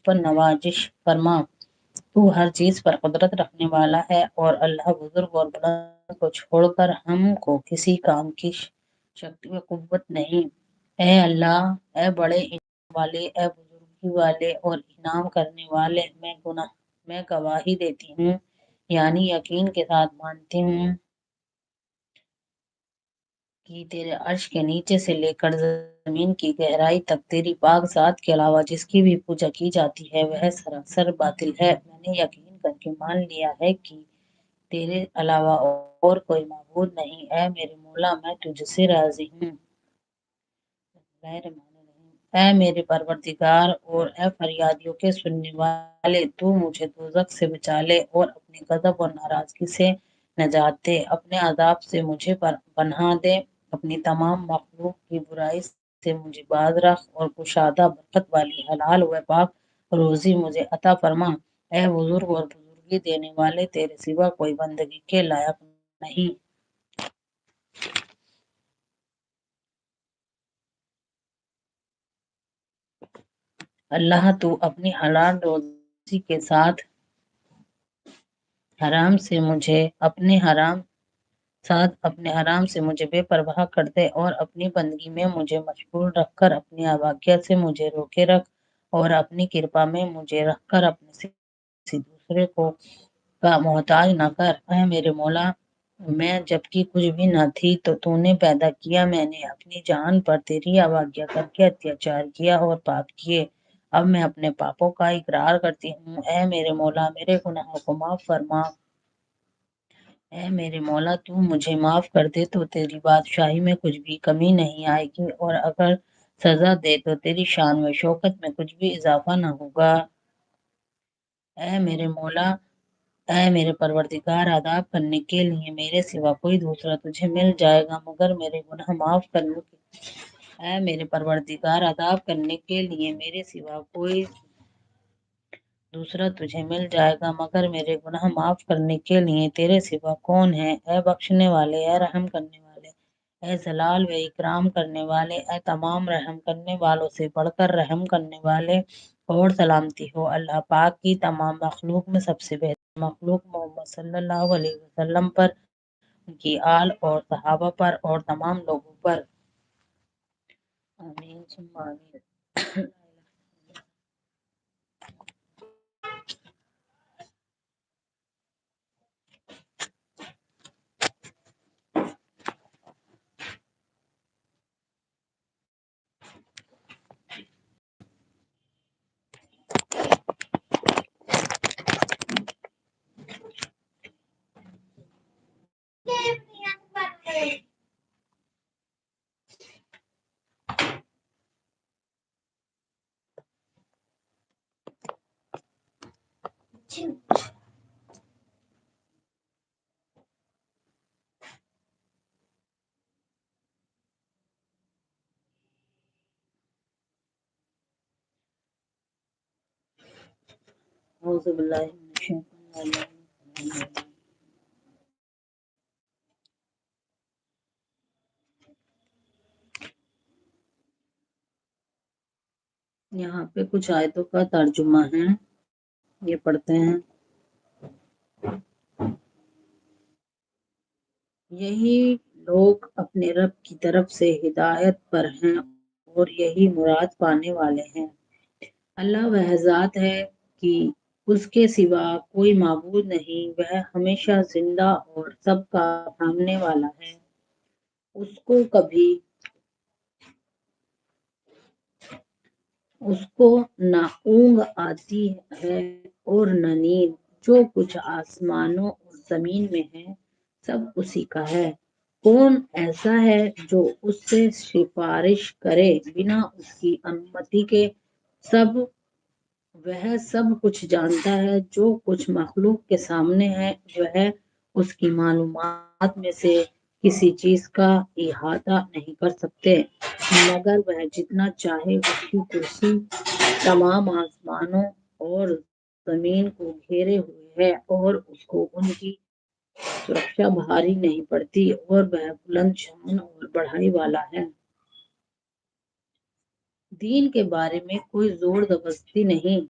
پر نوازش فرما۔ تو ہر چیز پر قدرت رکھنے والا ہے، اور اللہ بزرگ اور بلند کو چھوڑ کر ہم کو کسی کام کی شکتی و قوت نہیں۔ اے اللہ، اے بڑے انعام والے، اے بزرگی والے اور انعام کرنے والے، میں گواہی دیتی ہوں، یعنی یقین کے ساتھ مانتی ہوں کہ تیرے عرش کے نیچے سے لے کر زمین کی گہرائی تک تیری پاک ذات کے علاوہ جس کی بھی پوجا کی جاتی ہے وہ سراسر باطل ہے۔ میں نے یقین کر کے مان لیا ہے کہ تیرے علاوہ اور کوئی معبود نہیں۔ اے میرے مولا، میں تجھ سے راضی ہوں۔ اے میرے پروردگار اور اے فریادیوں کے سننے والے، تو مجھے دوزخ سے بچا لے اور اپنے غضب اور ناراضگی سے نجات دے، اپنے عذاب سے مجھے پناہ دے، اپنی تمام مخلوق کی برائی سے مجھے باز رکھ، اور کشادہ برکت والی حلال و پاک روزی مجھے عطا فرما۔ اے بزرگ اور بزرگی دینے والے، تیرے سوا کوئی بندگی کے لائق نہیں۔ اللہ، تو اپنی حلال روزی کے ساتھ اپنے حرام سے مجھے بے پرواہ کر دے، اور اپنی بندگی میں مجھے مشغول رکھ کر اپنی آواقیہ سے مجھے روکے رکھ، اور اپنی کرپا میں مجھے رکھ کر اپنے سے کسی دوسرے کو کا محتاج نہ کر۔ اے میرے مولا، میں جبکہ کچھ بھی نہ تھی تو نے پیدا کیا، میں نے اپنی جان پر تیری آواقیہ کر کے اتیاچار کیا اور پاپ کیے، اب میں اپنے پاپوں کا اقرار کرتی ہوں۔ اے میرے مولا، میرے گناہوں کو معاف فرما۔ اے میرے مولا، تو مجھے معاف کر دے تو تیری بادشاہی میں کچھ بھی کمی نہیں آئے گی، اور اگر سزا دے تو تیری شان و شوکت میں کچھ بھی اضافہ نہ ہوگا۔ اے میرے مولا، اے میرے پروردگار، عذاب کرنے کے لیے میرے سوا کوئی دوسرا تجھے مل جائے گا مگر میرے گناہ معاف کرنے کے اے میرے پروردگار، عذاب کرنے کے لیے میرے سوا کوئی دوسرا تجھے مل جائے گا مگر میرے گناہ معاف کرنے کے لیے تیرے سوا کون ہے؟ اے بخشنے والے، اے رحم کرنے والے، اے جلال و اکرام کرنے والے، اے تمام رحم کرنے والوں سے بڑھ کر رحم کرنے والے، اور سلامتی ہو اللہ پاک کی تمام مخلوق میں سب سے بہتر مخلوق محمد صلی اللہ علیہ وسلم پر، ان کی آل اور صحابہ پر اور تمام لوگوں پر۔ آمین ثم آمین۔ اعوذ باللہ من الشیطان الرجیم۔ یہاں پہ کچھ آیتوں کا ترجمہ ہے، یہ پڑھتے ہیں۔ یہی لوگ اپنے رب کی طرف سے ہدایت پر ہیں اور یہی مراد پانے والے ہیں۔ اللہ وہ ذات ہے کہ اس کے سوا کوئی معبود نہیں، وہ ہمیشہ زندہ اور سب کا تھامنے والا ہے، اس کو نہ اونگ آتی ہے اور نہ نیند، جو کچھ آسمانوں اور زمین میں ہے سب اسی کا ہے۔ کون ایسا ہے جو اس سے سفارش کرے بنا اس کی انمتی کے؟ وہ سب کچھ جانتا ہے، جو کچھ مخلوق کے سامنے ہے وہ اس کی معلومات میں سے کسی چیز کا احاطہ نہیں کر سکتے، مگر وہ جتنا چاہے۔ اس کی کرسی تمام آسمانوں اور زمین کو گھیرے ہوئے ہے، اور اس کو ان کی سرکشا بھاری نہیں پڑتی، اور وہ بلند شان اور بڑائی والا ہے۔ دین کے بارے میں کوئی زور زبردستی نہیں